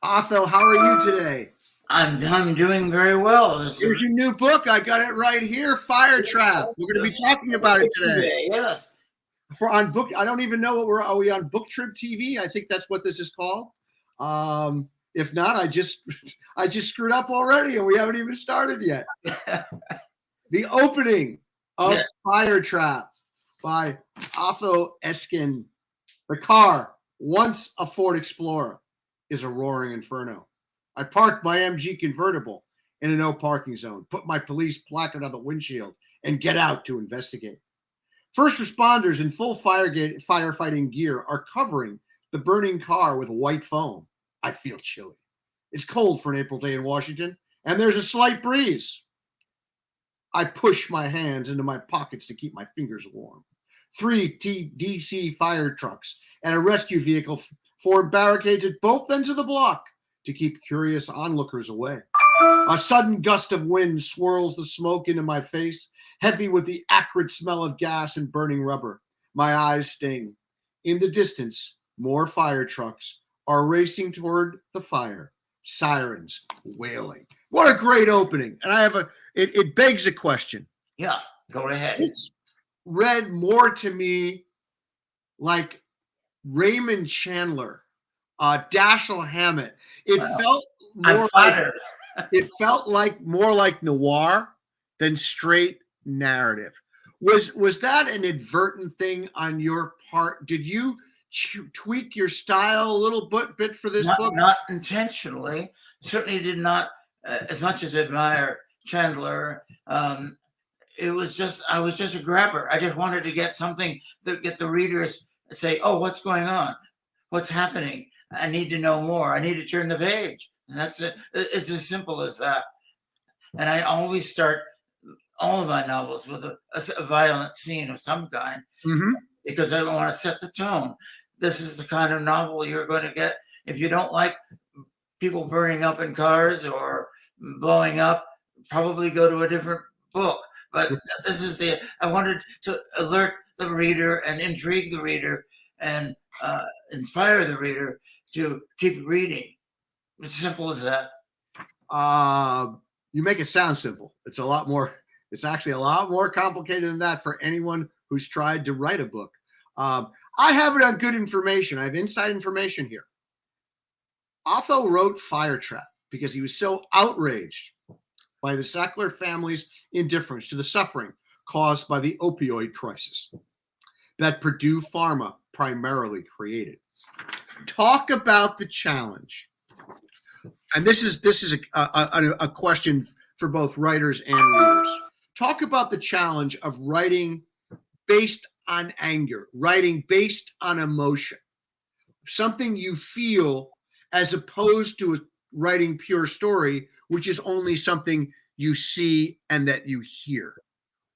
Otho, how are you today? I'm doing very well. Here's your new book. I got it right here, Firetrap. We're going to be talking about it today. Yes. On book, I don't even know what we're. Are we on Book Trip TV? I think that's what this is called. If not, I just screwed up already, and we haven't even started yet. The opening of Firetrap by Otho Eskin. The car, once a Ford Explorer, is a roaring inferno. I parked my MG convertible in a no parking zone, put my police placard on the windshield, and get out to investigate. First responders in full firefighting gear are covering the burning car with white foam. I feel chilly. It's cold for an April day in Washington, and there's a slight breeze. I push my hands into my pockets to keep my fingers warm. 3 DC fire trucks and a rescue vehicle form barricades at both ends of the block to keep curious onlookers away. A sudden gust of wind swirls the smoke into my face, heavy with the acrid smell of gas and burning rubber. My eyes sting. In the distance, more fire trucks are racing toward the fire, sirens wailing. What a great opening. And it begs a question. Yeah, go ahead. This read more to me like Raymond Chandler, Dashiell Hammett. It felt more more like noir than straight narrative. Was that an advertent thing on your part? Did you tweak your style a little bit for this book? Not intentionally. Certainly did not, as much as admire Chandler. I was just a grabber. I just wanted to get something that get the readers say, "Oh, what's going on? What's happening? I need to know more. I need to turn the page." And that's it. It's as simple as that. And I always start all of my novels with a violent scene of some kind, because I want to set the tone. This is the kind of novel you're going to get. If you don't like people burning up in cars or blowing up, probably go to a different book. But this is I wanted to alert the reader and intrigue the reader and inspire the reader to keep reading. It's simple as that. You make it sound simple. It's actually a lot more complicated than that for anyone who's tried to write a book. I have it on good information. I have inside information here. Otho wrote Firetrap because he was so outraged by the Sackler family's indifference to the suffering caused by the opioid crisis that Big Pharma primarily created. Talk about the challenge. And this is a question for both writers and readers. Talk about the challenge of writing based on anger, writing based on emotion, something you feel, as opposed to writing pure story, which is only something you see and that you hear.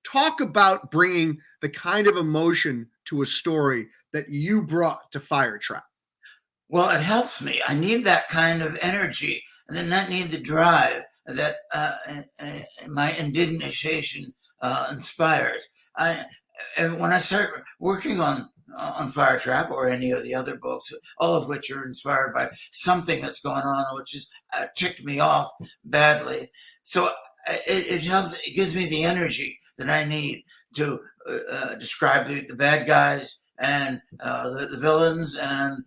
Talk about bringing the kind of emotion to a story that you brought to Firetrap. Well, it helps me. I need that kind of energy, and then I need the drive that my indignation inspires. And when I start working on Firetrap or any of the other books, all of which are inspired by something that's going on, which has ticked me off badly. So it helps. It gives me the energy that I need to describe the bad guys and the villains and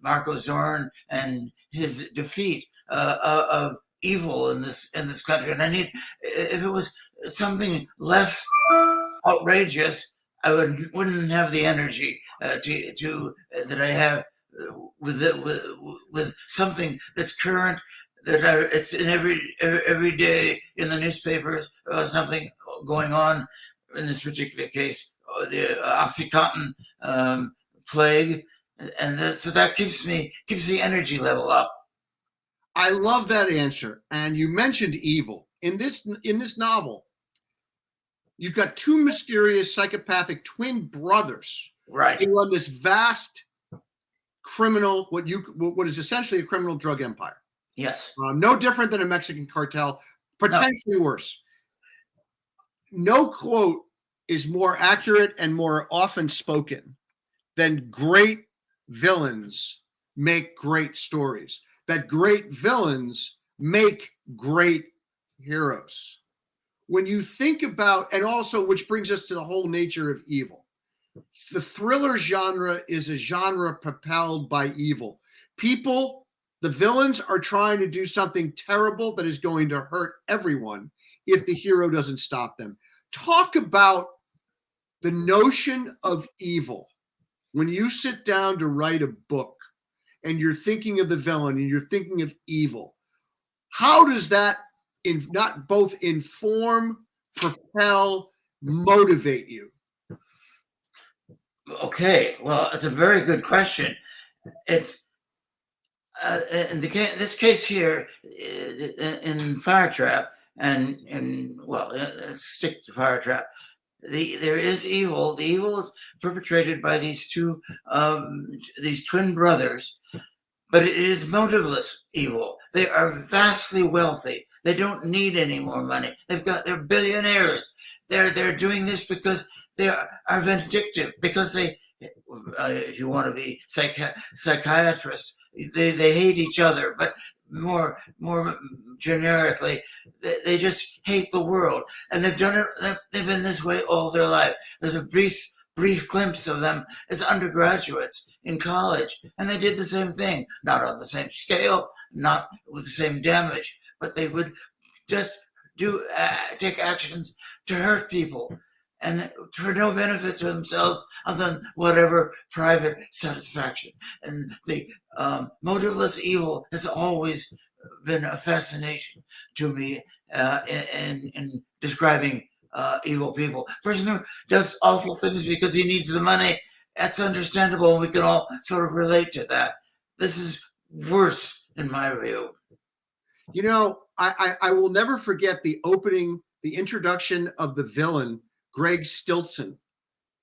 Marko Zorn and his defeat of evil in this country. And I need, if it was something less outrageous, I wouldn't have the energy to that I have with something that's current, that it's in every day in the newspapers about something going on. In this particular case, the OxyContin plague, and so that keeps the energy level up. I love that answer. And you mentioned evil in this novel. You've got two mysterious psychopathic twin brothers. Right. They run this vast criminal, what is essentially a criminal drug empire. Yes. No different than a Mexican cartel, potentially worse. No quote is more accurate and more often spoken than great villains make great stories. that great villains make great heroes. When you think about, and also which brings us to the whole nature of evil. The thriller genre is a genre propelled by evil. People, the villains are trying to do something terrible that is going to hurt everyone if the hero doesn't stop them. Talk about the notion of evil. When you sit down to write a book and you're thinking of the villain and you're thinking of evil, how does that not both inform, propel, motivate you? Okay, well, it's a very good question. It's in this case here in Firetrap, and well, stick to Firetrap. There is evil. The evil is perpetrated by these twin brothers, but it is motiveless evil. They are vastly wealthy. They don't need any more money. They're billionaires. They're doing this because they are vindictive, because they, if you want to be psychiatrists, they hate each other, but more generically, they just hate the world, and they've done it. They've been this way all their life. There's a brief glimpse of them as undergraduates in college, and they did the same thing, not on the same scale, not with the same damage, but they would just take actions to hurt people, and for no benefit to themselves other than whatever private satisfaction. And the motiveless evil has always been a fascination to me in describing evil people. A person who does awful things because he needs the money, that's understandable, and we can all sort of relate to that. This is worse in my view. You know, I will never forget the introduction of the villain, Greg Stilson,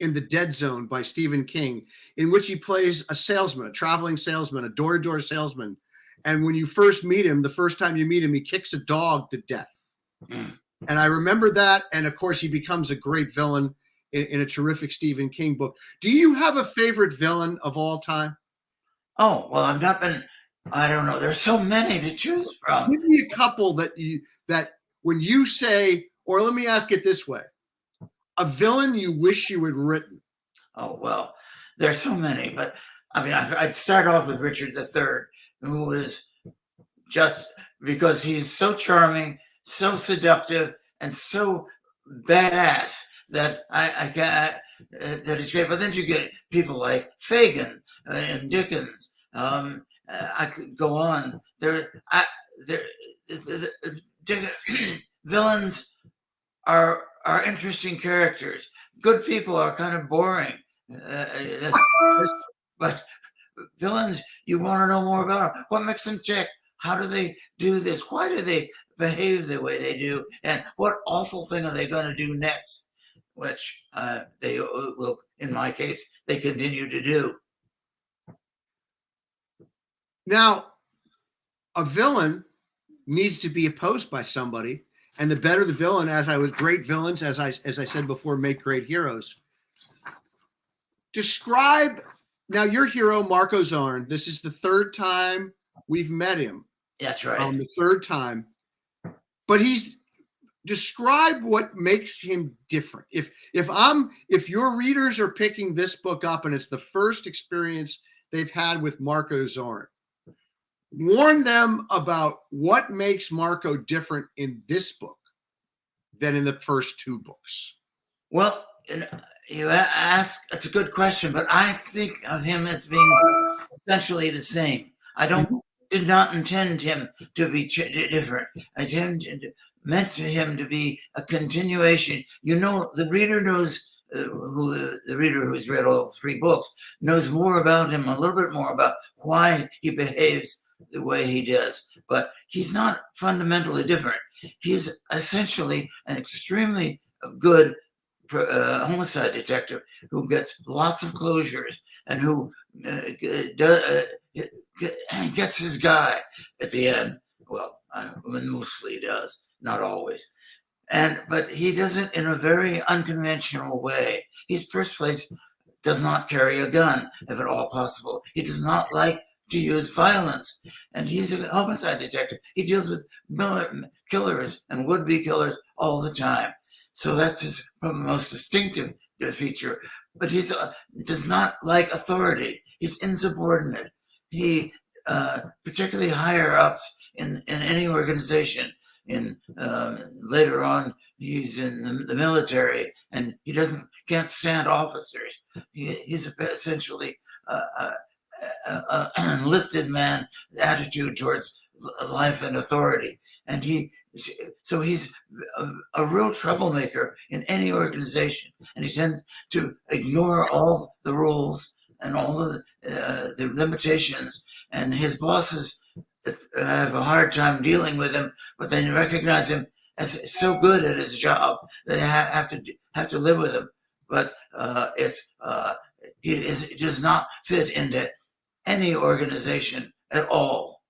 in The Dead Zone by Stephen King, in which he plays a salesman, a traveling salesman, a door-to-door salesman. And when you first meet him, the first time you meet him, he kicks a dog to death. Mm. And I remember that. And of course, he becomes a great villain in a terrific Stephen King book. Do you have a favorite villain of all time? Oh, well, I don't know. There's so many to choose from. Give me a couple that when you say, or let me ask it this way, a villain you wish you had written. Oh, well, there's so many, but I mean, I'd start off with Richard III, who is just, because he's so charming, so seductive, and so badass that that is great. But then you get people like Fagin and Dickens. I could go on. Villains are interesting characters. Good people are kind of boring. But villains, you want to know more about them. What makes them tick? How do they do this? Why do they behave the way they do? And what awful thing are they going to do next? Which they will, in my case, they continue to do. Now, a villain needs to be opposed by somebody, and the better the villain, great villains, as I said before, make great heroes. Describe now your hero, Marko Zorn. This is the third time we've met him. That's right. The third time, but describe what makes him different. If your readers are picking this book up and it's the first experience they've had with Marko Zorn, warn them about what makes Marko different in this book than in the first two books. Well, you ask, it's a good question, but I think of him as being essentially the same. Did not intend him to be different. I meant him to be a continuation. You know, the reader knows, the reader who's read all three books knows more about him, a little bit more about why he behaves the way he does. But he's not fundamentally different. He's essentially an extremely good homicide detective who gets lots of closures and who gets his guy at the end. Well, mostly does, not always. But he does it in a very unconventional way. He's, first place, does not carry a gun, if at all possible. He does not like to use violence. And he's a homicide detective. He deals with killers and would-be killers all the time. So that's his most distinctive feature. But he does not like authority. He's insubordinate. He, particularly higher ups in any organization, later on, he's in the military, and he can't stand officers. He's essentially an enlisted man attitude towards life and authority, and he's a real troublemaker in any organization, and he tends to ignore all the rules and all the limitations, and his bosses have a hard time dealing with him, but they recognize him as so good at his job they have to live with him. But it does not fit into any organization at all.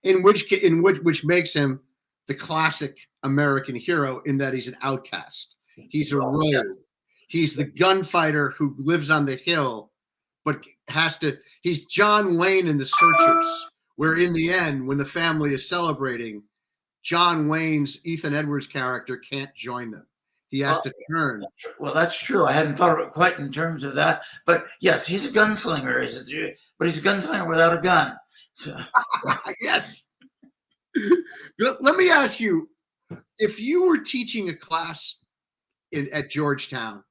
Which makes him the classic American hero in that he's an outcast. He's a rogue. Yes. He's the gunfighter who lives on the hill, but he's John Wayne in The Searchers, where in the end, when the family is celebrating, John Wayne's Ethan Edwards character can't join them. He has to turn. Well, that's true. I hadn't thought of it quite in terms of that. But yes, he's a gunslinger, but he's a gunslinger without a gun. So. Yes. Let me ask you, if you were teaching a class at Georgetown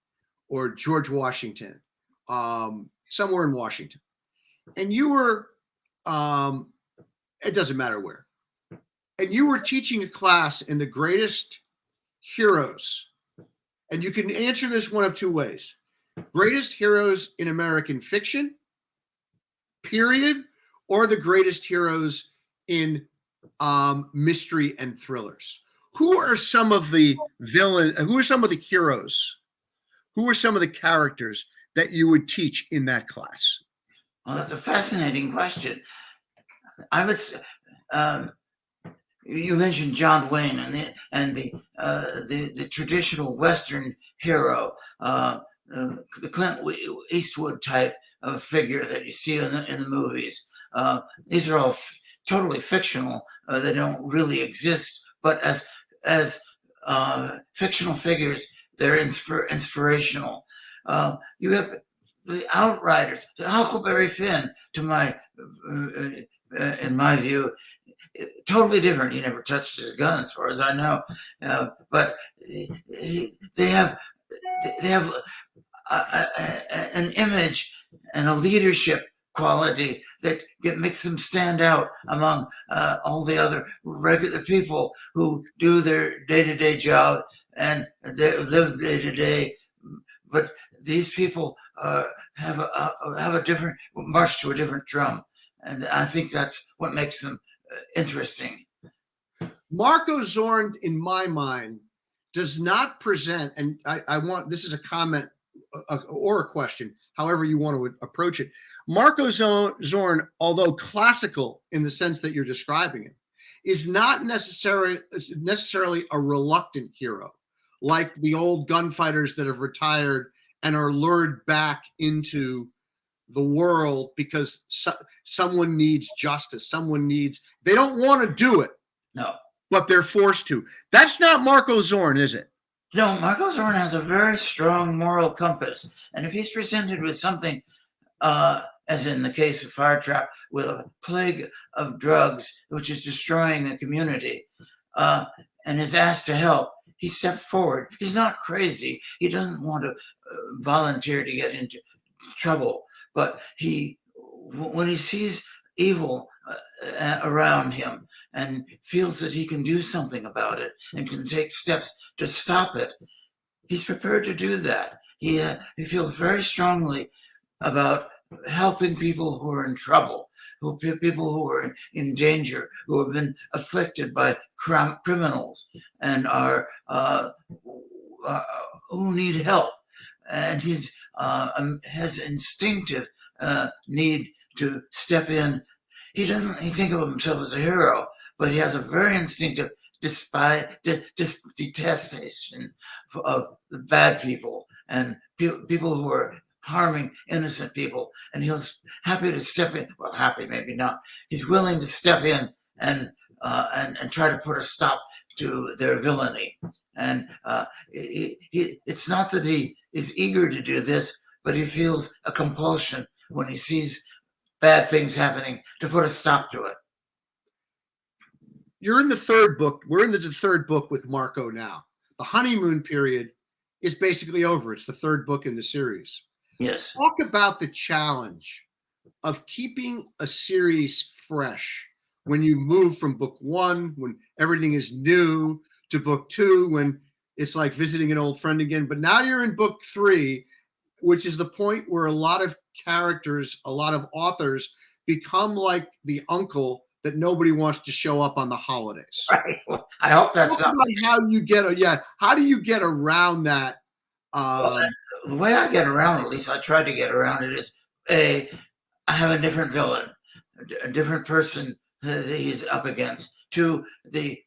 or George Washington, somewhere in Washington, and you were, it doesn't matter where, and you were teaching a class in the greatest heroes, and you can answer this one of two ways: greatest heroes in American fiction, period, or the greatest heroes in mystery and thrillers. Who are some of the villains? Who are some of the heroes? Who are some of the characters that you would teach in that class? Well, that's a fascinating question. I would. You mentioned John Wayne and the traditional Western hero, the Clint Eastwood type of figure that you see in the movies. These are all totally fictional. They don't really exist, but as fictional figures, they're inspirational. You have the Outriders, the Huckleberry Finn, in my view, totally different. He never touched his gun, as far as I know, but they have an image and a leadership quality that makes them stand out among all the other regular people who do their day-to-day job and they live day-to-day. But these people have a different march to a different drum, and I think that's what makes them interesting. Marko Zorn, in my mind, does not present, and I want, this is a comment or a question, however you want to approach it. Marko Zorn, although classical in the sense that you're describing it, is not necessarily a reluctant hero, like the old gunfighters that have retired and are lured back into the world because someone needs justice. They don't want to do it. No. But they're forced to. That's not Marko Zorn, is it? No, Marko Zorn has a very strong moral compass. And if he's presented with something, as in the case of Firetrap, with a plague of drugs, which is destroying the community, and is asked to help, he steps forward. He's not crazy. He doesn't want to volunteer to get into trouble. But when he sees evil around him and feels that he can do something about it and can take steps to stop it, he's prepared to do that. He feels very strongly about helping people who are in trouble, people who are in danger, who have been afflicted by criminals and are who need help. And he has instinctive need to step in. He doesn't think of himself as a hero, but he has a very instinctive detestation of the bad people and people who are harming innocent people, and he's happy to step in. Well, happy maybe not. He's willing to step in and try to put a stop to their villainy. And it's not that he is eager to do this, but he feels a compulsion when he sees bad things happening to put a stop to it. You're in the third book. We're in the third book with Marko now. The honeymoon period is basically over. It's the third book in the series. Yes. Talk about the challenge of keeping a series fresh when you move from book one, when everything is new, to book two, when it's like visiting an old friend again. But now you're in book three, which is the point where a lot of characters, a lot of authors become like the uncle that nobody wants to show up on the holidays. Right. Well, I hope that's not how you get how do you get around that? Well, the way I get around, at least I try to get around it, is I have a different villain, a different person that he's up against. To the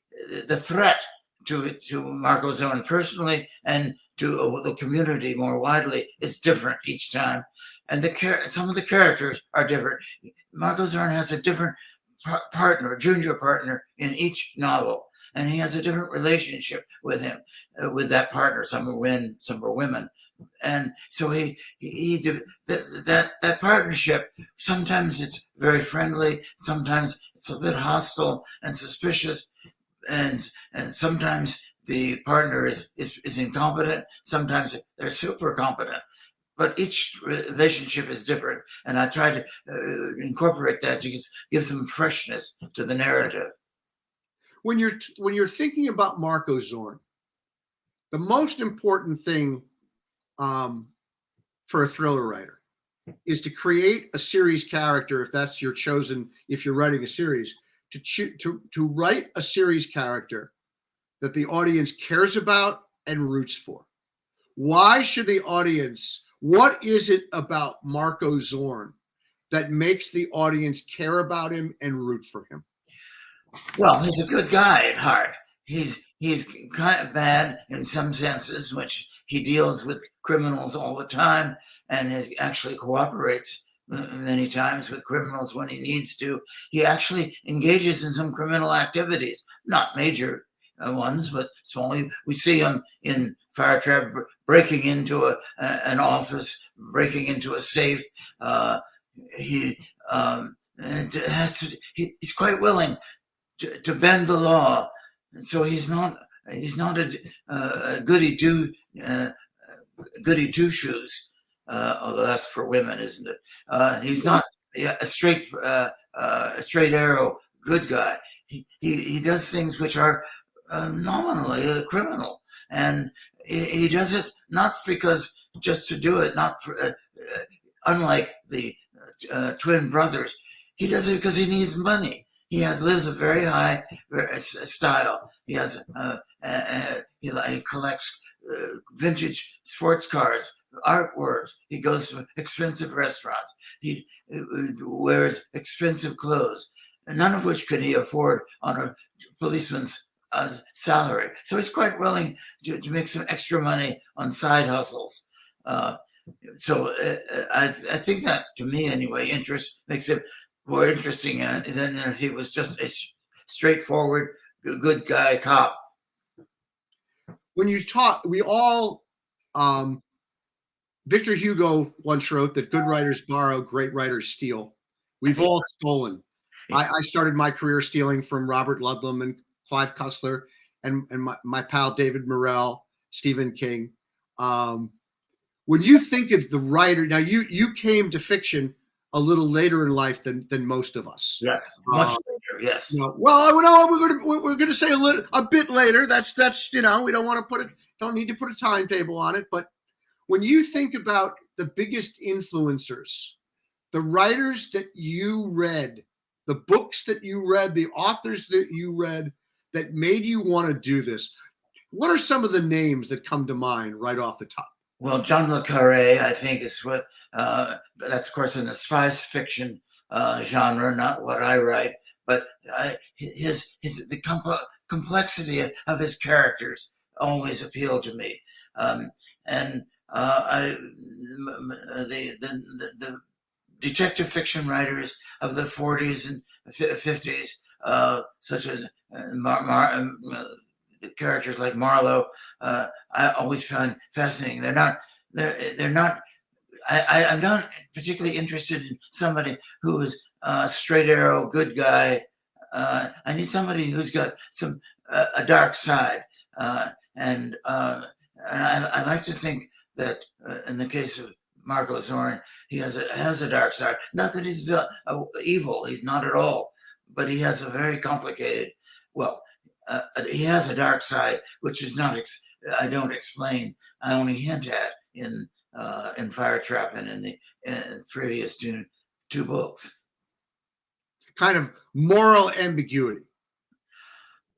threat to Marko Zorn personally and to the community more widely is different each time, and some of the characters are different. Marko Zorn has a different partner, junior partner in each novel, and he has a different relationship with him, with that partner. Some are men, some are women, and so that partnership. Sometimes it's very friendly, sometimes it's a bit hostile and suspicious, and sometimes the partner is incompetent. Sometimes they're super competent. But each relationship is different, and I try to incorporate that to give some freshness to the narrative. When you're thinking about Marko Zorn, the most important thing for a thriller writer is to create a series character. If that's your chosen, if you're writing a series, to write a series character that the audience cares about and roots for. Why should the audience? What is it about Marko Zorn that makes the audience care about him and root for him? Well, he's a good guy at heart. He's kind of bad in some senses, which he deals with criminals all the time, and actually cooperates many times with criminals when he needs to. He actually engages in some criminal activities, not major ones, but small. We see him in Firetrap breaking into an office, breaking into a safe. He's quite willing to bend the law, and so he's not a goody two shoes. Although that's for women, isn't it? He's not a straight arrow good guy. He does things which are nominally criminal, and he does it not because just to do it. Not for, unlike the twin brothers, he does it because he needs money. He lives a very high style. He has he collects vintage sports cars, artworks. He goes to expensive restaurants. He wears expensive clothes, none of which could he afford on a policeman's salary. So he's quite willing to make some extra money on side hustles. So I think that, to me anyway, makes it more interesting than if he was just a straightforward good guy cop. When you talk, we all, Victor Hugo once wrote that good writers borrow, great writers steal. We've all stolen. I started my career stealing from Robert Ludlum and Clive Cussler and my pal David Morrell, Stephen King. When you think of the writer, now you came to fiction a little later in life than most of us. Yes, much later. Yes. Well, we're going to say a bit later. That's we don't want to don't need to put a timetable on it. But when you think about the biggest influencers, the writers that you read, the books that you read, the authors that you read that made you want to do this, what are some of the names that come to mind right off the top? Well, John le Carré, I think, is what that's of course in the spy fiction genre, not what I write, but the complexity of his characters always appealed to me, and The detective fiction writers of the 40s and 50s, such as the characters like Marlowe, I always found fascinating. They're not. I'm not particularly interested in somebody who is a straight arrow good guy. I need somebody who's got a dark side, and I like to think that in the case of Marko Zorn, he has a dark side. Not that he's evil; he's not at all. But he has a very complicated. Well, he has a dark side, which is not. I don't explain. I only hint at in Firetrap and in the previous two books. Kind of moral ambiguity.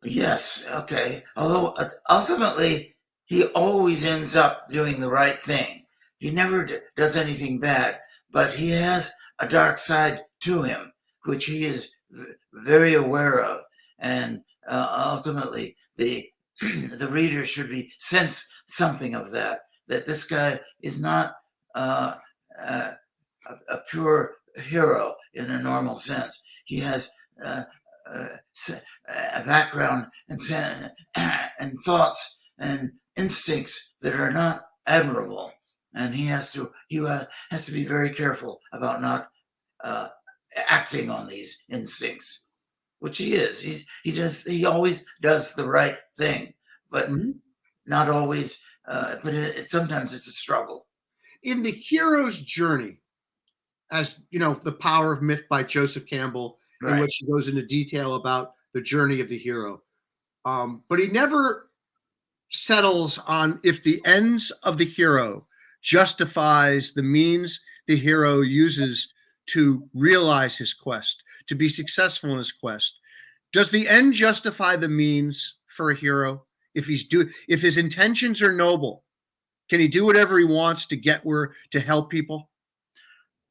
Yes, okay. Although ultimately, he always ends up doing the right thing. He never does anything bad, but he has a dark side to him, which he is very aware of. And ultimately, the reader should sense something of that this guy is not a pure hero in a normal sense. He has a background and thoughts and instincts that are not admirable, and he has to be very careful about not acting on these instincts, which he is. He always does the right thing, but not always. But sometimes it's a struggle. In The Hero's Journey, as you know, The Power of Myth by Joseph Campbell, right, in which he goes into detail about the journey of the hero. But he never settles on if the ends of the hero justifies the means the hero uses to realize his quest, to be successful in his quest. Does the end justify the means for a hero? If his intentions are noble, can he do whatever he wants to get to help people?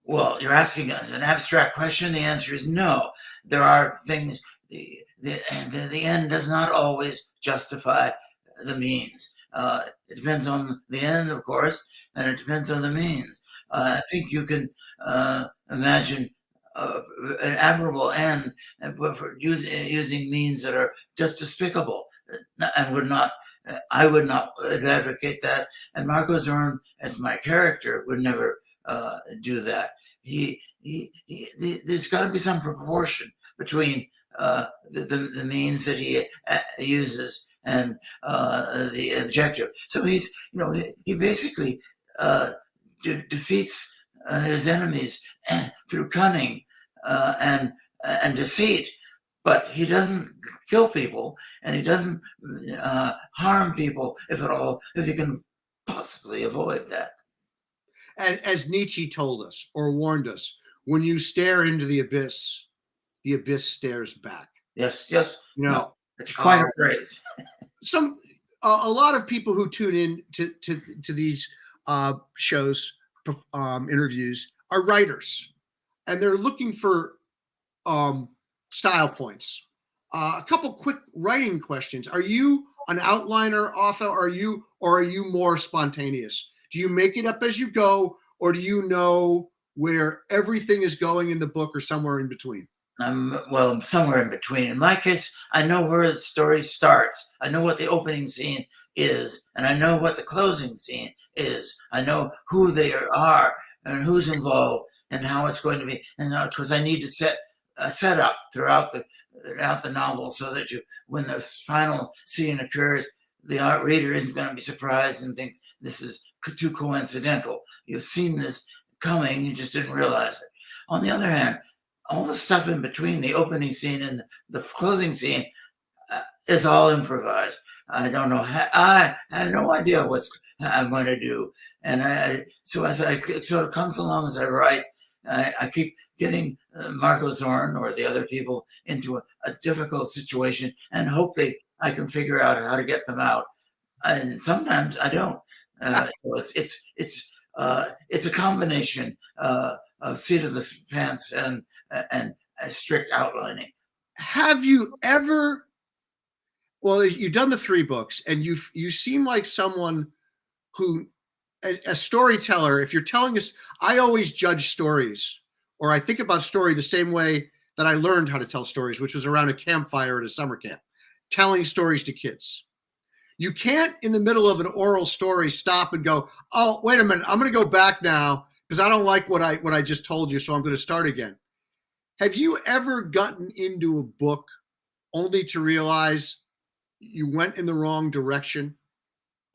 Well, you're asking us an abstract question. The answer is no. There are things. The end does not always justify the means. It depends on the end, of course, and it depends on the means. I think you can imagine an admirable end for using means that are just despicable, and I would not advocate that. And Marko Zorn, as my character, would never do that. There's got to be some proportion between the means that he uses and the objective. So he basically defeats his enemies through cunning and deceit, but he doesn't kill people and he doesn't harm people, if at all, if he can possibly avoid that. And as Nietzsche told us or warned us, when you stare into the abyss stares back. Yes. You know, it's quite a phrase. A lot of people who tune in to these shows, interviews, are writers, and they're looking for style points. A couple quick writing questions. Are you an outliner author? Or are you more spontaneous? Do you make it up as you go, or do you know where everything is going in the book, or somewhere in between? Well, somewhere in between. In my case, I know where the story starts. I know what the opening scene is, and I know what the closing scene is. I know who they are and who's involved and how it's going to be. And because I need to set up throughout the novel, so that when the final scene occurs, the reader isn't going to be surprised and think this is too coincidental. You've seen this coming, you just didn't realize it. On the other hand, all the stuff in between the opening scene and the closing scene is all improvised. I don't know. I have no idea what I'm going to do. And so as it sort of comes along as I write, I keep getting Marko Zorn or the other people into a difficult situation and hope I can figure out how to get them out. And sometimes I don't. So it's a combination of seat of the pants and strict outlining. Have you ever? Well, you've done the 3 books, and you seem like someone who a storyteller, if you're telling us, I always judge stories, or I think about story the same way that I learned how to tell stories, which was around a campfire at a summer camp, telling stories to kids. You can't, in the middle of an oral story, stop and go, oh, wait a minute, I'm going to go back now because I don't like what I just told you, so I'm going to start again. Have you ever gotten into a book only to realize you went in the wrong direction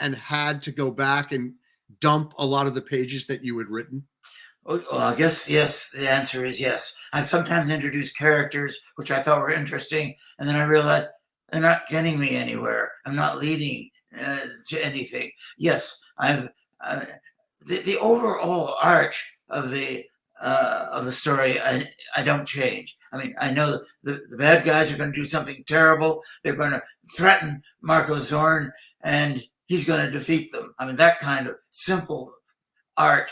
and had to go back and dump a lot of the pages that you had written? Well, I guess yes. The answer is yes. I've sometimes introduced characters which I thought were interesting, and then I realized they're not getting me anywhere. I'm not leading to anything. Yes, the overall arch of the story. I don't change. I mean, I know the bad guys are going to do something terrible. They're going to threaten Marko Zorn, and he's going to defeat them. I mean, that kind of simple arc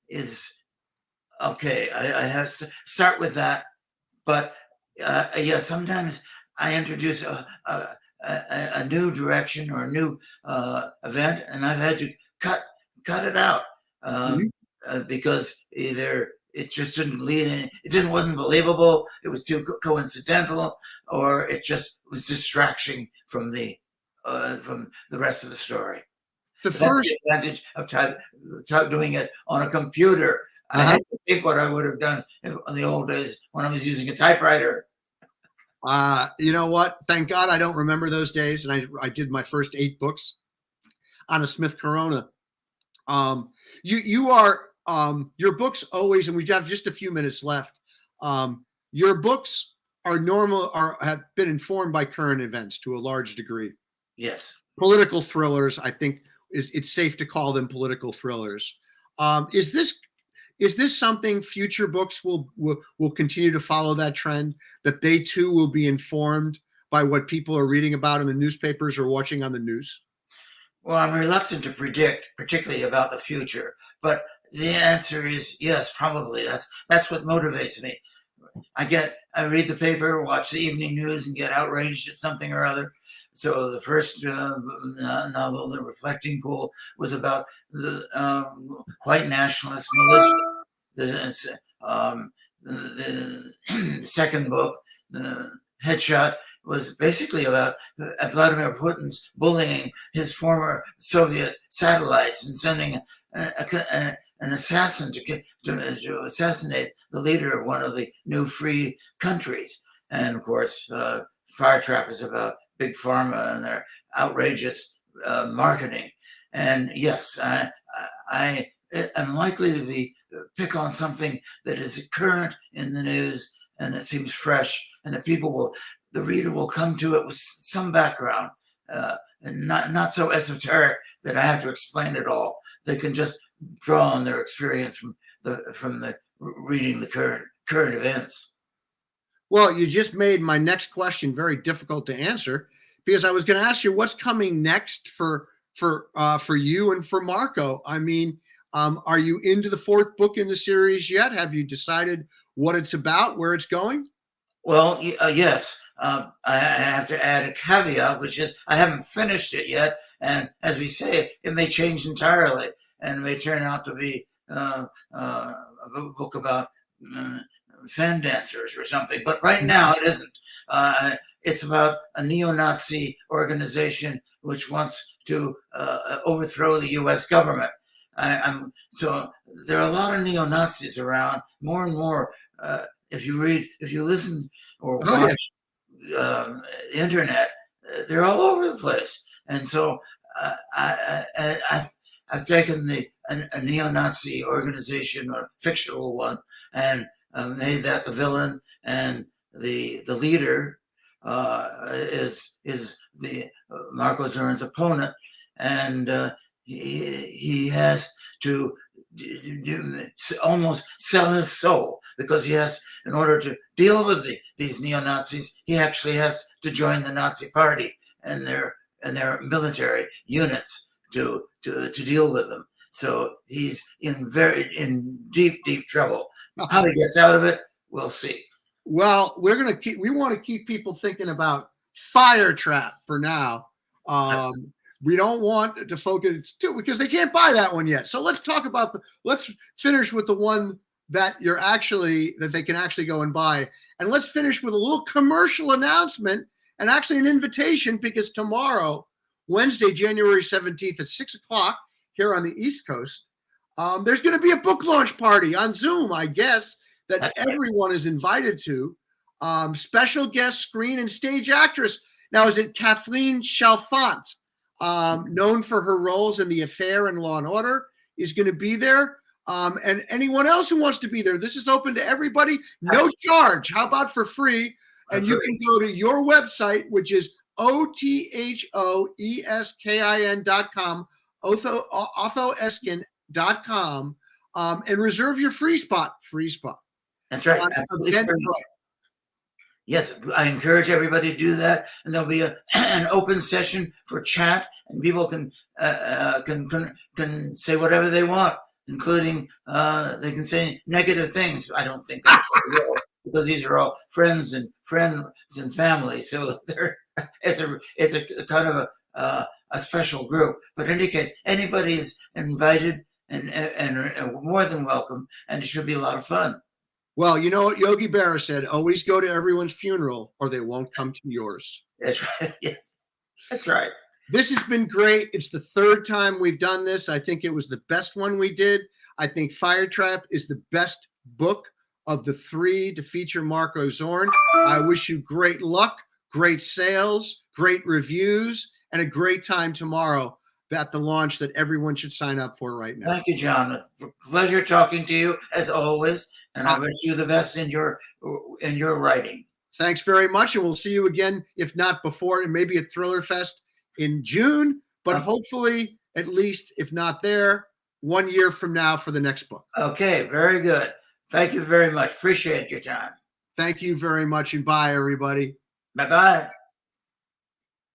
is okay. I have to start with that, but yeah, sometimes I introduce a new direction or a new event, and I've had to cut it out because either it just didn't lead in, wasn't believable, it was too coincidental, or it just was distraction from the rest of the story. That's the advantage of doing it on a computer. I had to think what I would have done in the old days when I was using a typewriter. You know what? Thank God I don't remember those days. And I did my first 8 books on a Smith Corona. You are your books always, and we have just a few minutes left. Your books have been informed by current events to a large degree. Yes. Political thrillers, I think it's safe to call them political thrillers. Is this something future books will continue to follow that trend, that they too will be informed by what people are reading about in the newspapers or watching on the news? Well, I'm reluctant to predict, particularly about the future, but the answer is yes, probably. That's what motivates me. I read the paper, watch the evening news, and get outraged at something or other. So the first novel, The Reflecting Pool, was about the white nationalist militia. The second book, The Headshot, was basically about Vladimir Putin's bullying his former Soviet satellites and sending an assassin to assassinate the leader of one of the new free countries. And of course, Firetrap is about Big Pharma and their outrageous marketing. And yes, I am likely to pick on something that is current in the news and that seems fresh, and that the reader will come to it with some background, and not so esoteric that I have to explain it all. They can just draw on their experience from the reading the current events. Well, you just made my next question very difficult to answer, because I was going to ask you what's coming next for you and for Marko. I mean, are you into the 4th book in the series yet? Have you decided what it's about, where it's going? Well, yes. I have to add a caveat, which is I haven't finished it yet, and as we say, it may change entirely, and it may turn out to be a book about fan dancers or something. But right now, it isn't. It's about a neo-Nazi organization which wants to overthrow the U.S. government. So there are a lot of neo-Nazis around, more and more. If you listen or watch the internet, they're all over the place. And so I've taken a neo-Nazi organization, or fictional one, and made that the villain, and the leader is the Marko Zorn's opponent, and he has to almost sell his soul, because he has, in order to deal with these neo-Nazis, he actually has to join the Nazi Party and their military units to deal with them. So he's in deep trouble. How he gets out of it, we'll see. Well, we want to keep people thinking about Firetrap for now. we don't want to focus too because they can't buy that one yet. So let's talk about let's finish with the one that they can actually go and buy. And let's finish with a little commercial announcement and actually an invitation, because tomorrow, Wednesday, January 17th at 6:00 here on the East Coast, there's going to be a book launch party on Zoom, I guess, that That's everyone is invited to. Special guest screen and stage actress. Now, is it Kathleen Chalfant, known for her roles in The Affair and Law and Order, is going to be there. And anyone else who wants to be there, this is open to everybody, no charge. How about for free? And you can go to your website, which is OTHOESKIN.com, OthoEskin.com, and reserve your free spot. That's right. Yes, I encourage everybody to do that, and there'll be an open session for chat, and people can say whatever they want, including they can say negative things. I don't think they will, because these are all friends and family, so it's a kind of a special group. But in any case, anybody is invited and more than welcome, and it should be a lot of fun. Well, you know what Yogi Berra said, always go to everyone's funeral or they won't come to yours. That's right. Yes, that's right. This has been great. It's the third time we've done this. I think it was the best one we did. I think Firetrap is the best book of the three to feature Marko Zorn. I wish you great luck, great sales, great reviews, and a great time tomorrow at the launch that everyone should sign up for right now. Thank you, John. Pleasure talking to you as always, and I wish you the best in your writing. Thanks very much, and we'll see you again, if not before, and maybe at Thriller Fest in June, but hopefully, at least, if not there, 1 year from now for the next book. Okay, very good. Thank you very much. Appreciate your time. Thank you very much, and bye, everybody. Bye-bye.